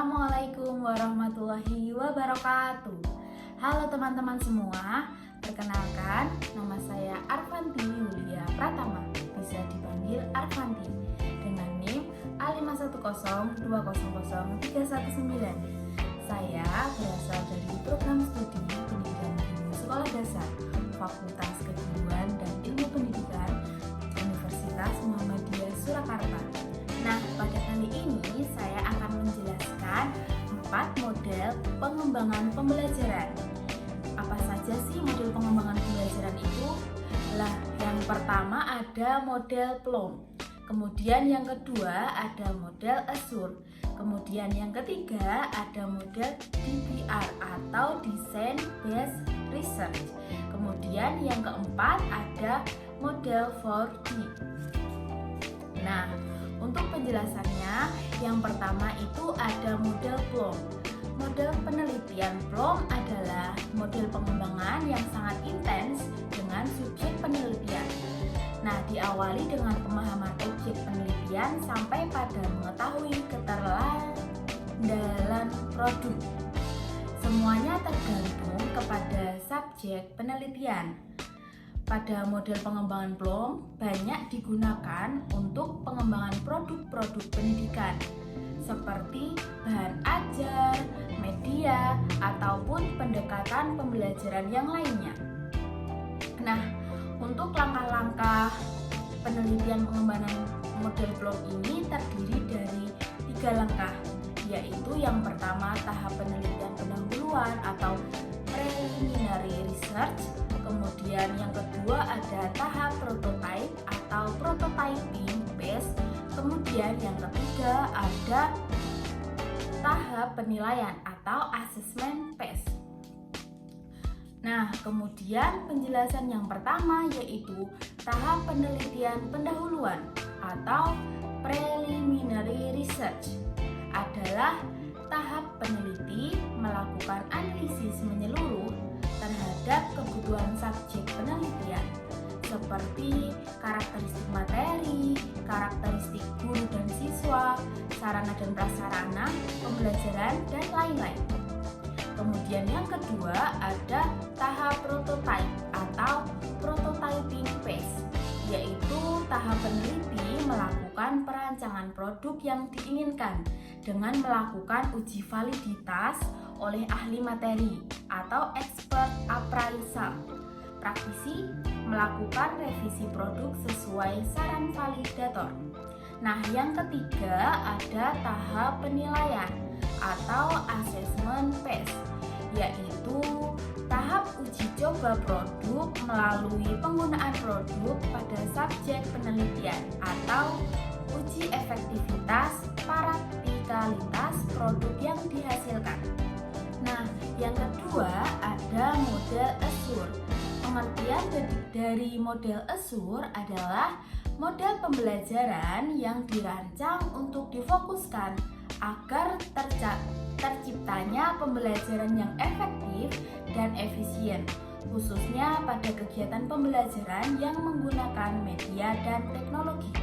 Assalamualaikum warahmatullahi wabarakatuh. Halo teman-teman semua, perkenalkan nama saya Arfanti Yulia Pratama, bisa dipanggil Arfanti dengan NIM A510200319. Saya berasal dari program studi pendidikan ilmu sekolah dasar Fakultas Keguruan dan Ilmu Pendidikan Universitas Muhammadiyah Surakarta. Nah, pada kali ini saya akan menjelaskan 4 model pengembangan pembelajaran. Apa saja sih model pengembangan pembelajaran itu? Yang pertama ada model Bloom. Kemudian yang kedua ada model Assur. Kemudian yang ketiga ada model DBR atau Design Based Research. Kemudian yang keempat ada model 4D. Nah, untuk penjelasannya, yang pertama itu ada model Bloom. Model penelitian Bloom adalah model pengembangan yang sangat intens dengan subjek penelitian. Nah, diawali dengan pemahaman objek penelitian sampai pada mengetahui keterlandalan produk. Semuanya tergantung kepada subjek penelitian. Pada model pengembangan Bloom banyak digunakan untuk pengembangan produk-produk pendidikan seperti bahan ajar, media, ataupun pendekatan pembelajaran yang lainnya. Nah, untuk langkah-langkah penelitian pengembangan model Bloom ini terdiri dari 3 langkah, yaitu yang pertama tahap penelitian pendahuluan atau preliminary research. Kemudian yang kedua ada tahap prototype atau prototyping phase. Kemudian yang ketiga ada tahap penilaian atau assessment phase. Nah, kemudian penjelasan yang pertama yaitu tahap penelitian pendahuluan atau preliminary research adalah tahap peneliti melakukan analisis menyeluruh terhadap kebutuhan subjek penelitian seperti karakteristik materi, karakteristik guru dan siswa, sarana dan prasarana pembelajaran, dan lain-lain. Kemudian yang kedua ada tahap prototype atau prototyping phase, yaitu tahap peneliti melakukan perancangan produk yang diinginkan dengan melakukan uji validitas oleh ahli materi atau expert appraisal. Praktisi melakukan revisi produk sesuai saran validator. Nah, yang ketiga ada tahap penilaian atau assessment phase, yaitu tahap uji coba produk melalui penggunaan produk pada subjek penelitian atau uji efektivitas praktikalitas produk yang dihasilkan. Nah, yang kedua ada model Assur. Pengertian dari model Assur adalah model pembelajaran yang dirancang untuk difokuskan agar terciptanya pembelajaran yang efektif dan efisien, khususnya pada kegiatan pembelajaran yang menggunakan media dan teknologi.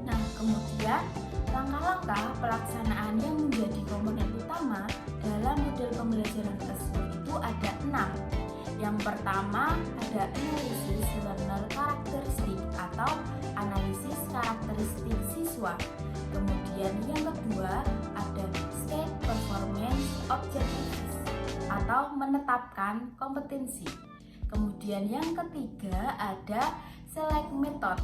Nah, kemudian langkah-langkah pelaksanaan yang menjadi komponen utama dalam model pembelajaran Assur itu ada 6. Yang pertama ada analisis learner karakteristik atau analisis karakteristik siswa. Kemudian yang kedua ada state performance objectives atau menetapkan kompetensi. Kemudian yang ketiga ada select method,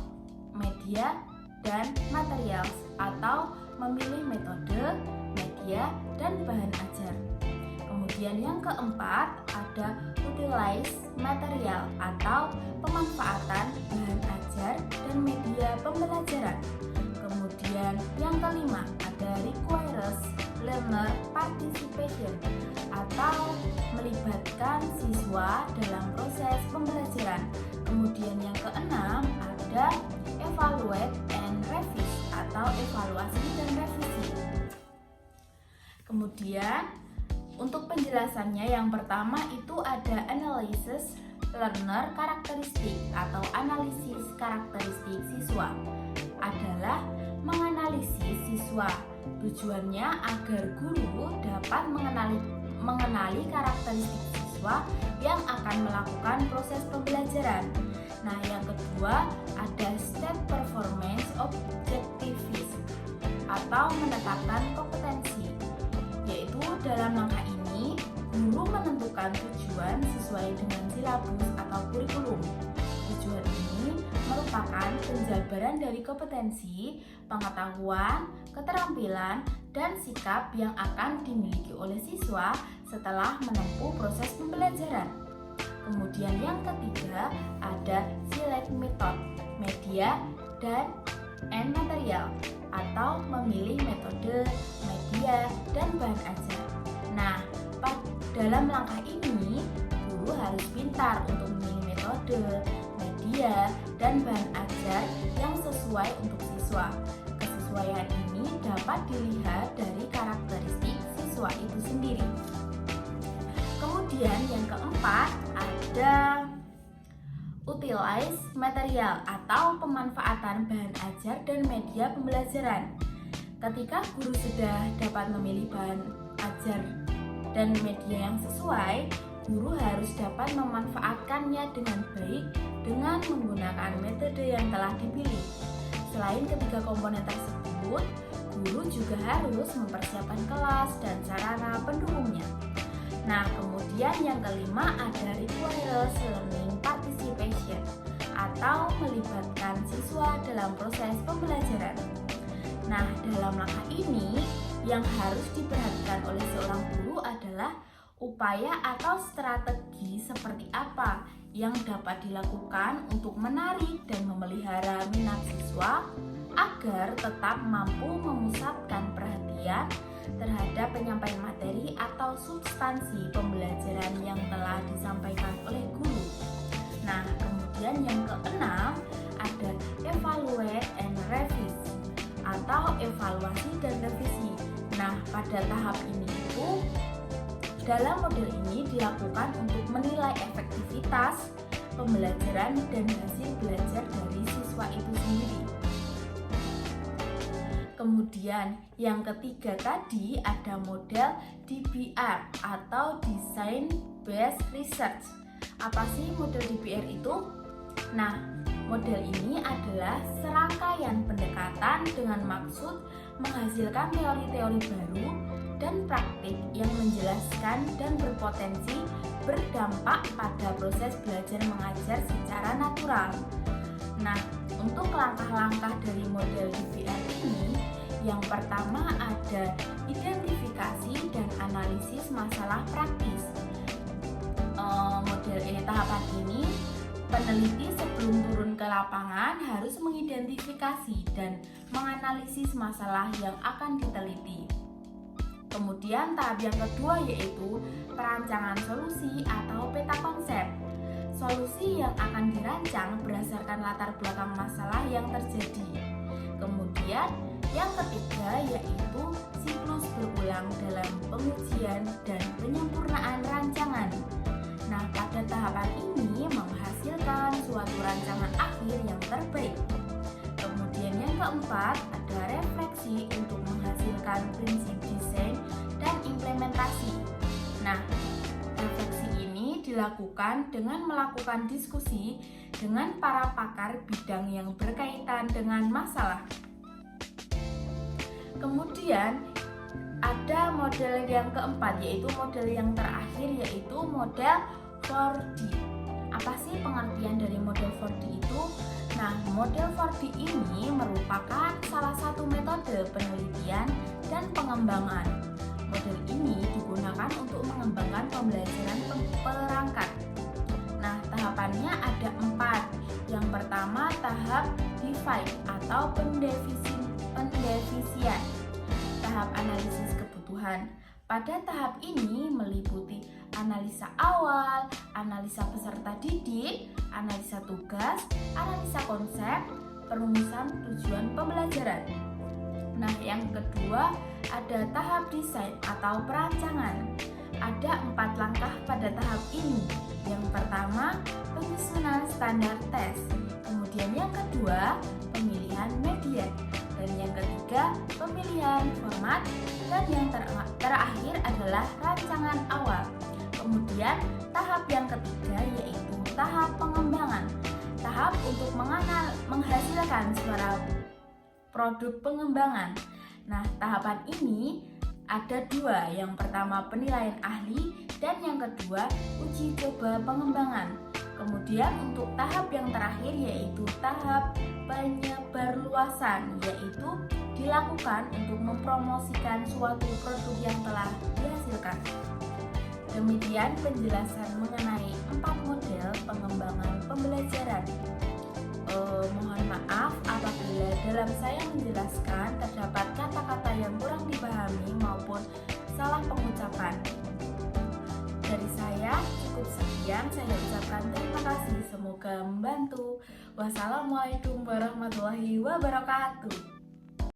media dan materials atau memilih metode, media, dan bahan ajar. Kemudian yang keempat ada utilize material atau pemanfaatan bahan ajar dan media pembelajaran. Kemudian yang kelima ada requires learner participation atau melibatkan siswa dalam proses pembelajaran. Kemudian yang keenam ada evaluate and revise atau evaluasi dan revisi. Kemudian untuk penjelasannya yang pertama itu ada analysis learner karakteristik atau analisis karakteristik siswa adalah menganalisis siswa. Tujuannya agar guru dapat mengenali karakteristik siswa yang akan melakukan proses pembelajaran. Nah, yang kedua ada state performance objectives atau menetapkan kompetensi, yaitu dalam langkah ini guru menentukan tujuan sesuai dengan silabus atau kurikulum. Tujuan ini merupakan penjabaran dari kompetensi, pengetahuan, keterampilan, dan sikap yang akan dimiliki oleh siswa setelah menempuh proses pembelajaran. Kemudian yang ketiga ada select method, media, dan material atau memilih metode, media, dan bahan ajar. Nah, dalam langkah ini guru harus pintar untuk memilih metode, media, dan bahan ajar yang sesuai untuk siswa. Kesesuaian ini dapat dilihat dari karakteristik siswa itu sendiri. Kemudian yang keempat ada utilize material atau pemanfaatan bahan ajar dan media pembelajaran. Ketika guru sudah dapat memilih bahan ajar dan media yang sesuai, guru harus dapat memanfaatkannya dengan baik dengan menggunakan metode yang telah dipilih. Selain ketiga komponen tersebut, guru juga harus mempersiapkan kelas dan sarana pendukungnya. Nah, kemudian yang kelima ada requires learning participation atau melibatkan siswa dalam proses pembelajaran. Nah, dalam langkah ini yang harus diperhatikan oleh seorang guru adalah upaya atau strategi seperti apa yang dapat dilakukan untuk menarik dan memelihara minat siswa agar tetap mampu memusatkan perhatian terhadap penyampaian materi atau substansi pembelajaran yang telah disampaikan oleh guru. Nah, kemudian yang keenam ada evaluate and revise atau evaluasi dan revisi. Nah, pada tahap ini itu dalam model ini dilakukan untuk menilai efektivitas pembelajaran dan hasil belajar dari siswa itu sendiri. Kemudian yang ketiga tadi ada model DBR atau Design Based Research. Apa sih model DBR itu? Nah, model ini adalah serangkaian pendekatan dengan maksud menghasilkan teori-teori baru dan praktik yang menjelaskan dan berpotensi berdampak pada proses belajar mengajar secara natural. Nah, untuk langkah-langkah dari model DBR ini, yang pertama ada identifikasi dan analisis masalah praktis. Model tahapan ini, peneliti sebelum turun ke lapangan harus mengidentifikasi dan menganalisis masalah yang akan diteliti. Kemudian tahap yang kedua yaitu perancangan solusi atau peta konsep. Solusi yang akan dirancang berdasarkan latar belakang masalah yang terjadi. Kemudian yang ketiga yaitu siklus berulang dalam pengujian dan penyempurnaan rancangan. Nah, pada tahapan ini menghasilkan suatu rancangan akhir yang terbaik. Kemudian yang keempat ada refleksi untuk menghasilkan prinsip desain dan implementasi. Nah, refleksi ini dilakukan dengan melakukan diskusi dengan para pakar bidang yang berkaitan dengan masalah. Kemudian ada model yang keempat yaitu model yang terakhir yaitu model 4D. Apa sih pengertian dari model 4D itu? Nah, model 4D ini merupakan salah satu metode penelitian dan pengembangan. Model ini digunakan untuk mengembangkan pembelajaran perangkat. Nah, tahapannya ada 4. Yang pertama tahap define atau pendefisian. Tahap analisis kebutuhan. Pada tahap ini meliputi analisa awal, analisa peserta didik, analisa tugas, analisa konsep, perumusan tujuan pembelajaran. Nah, yang kedua ada tahap desain atau perancangan. Ada 4 langkah pada tahap ini. Yang pertama, penyusunan standar tes. Kemudian yang kedua, pemilihan media. Dan yang ketiga, pemilihan format. Dan yang terakhir adalah rancangan awal. Kemudian tahap yang ketiga yaitu tahap pengembangan. Tahap untuk menghasilkan suara produk pengembangan. Nah, tahapan ini ada dua. Yang pertama penilaian ahli dan yang kedua uji coba pengembangan. Kemudian untuk tahap yang terakhir yaitu tahap penyebarluasan, yaitu dilakukan untuk mempromosikan suatu produk yang telah dihasilkan. Demikian penjelasan mengenai 4 model pengembangan pembelajaran. Mohon maaf apabila dalam saya menjelaskan terdapat kata-kata yang kurang dipahami maupun salah pengucapan. Dari saya cukup sekian, saya ucapkan terima kasih, semoga membantu. Wassalamualaikum warahmatullahi wabarakatuh.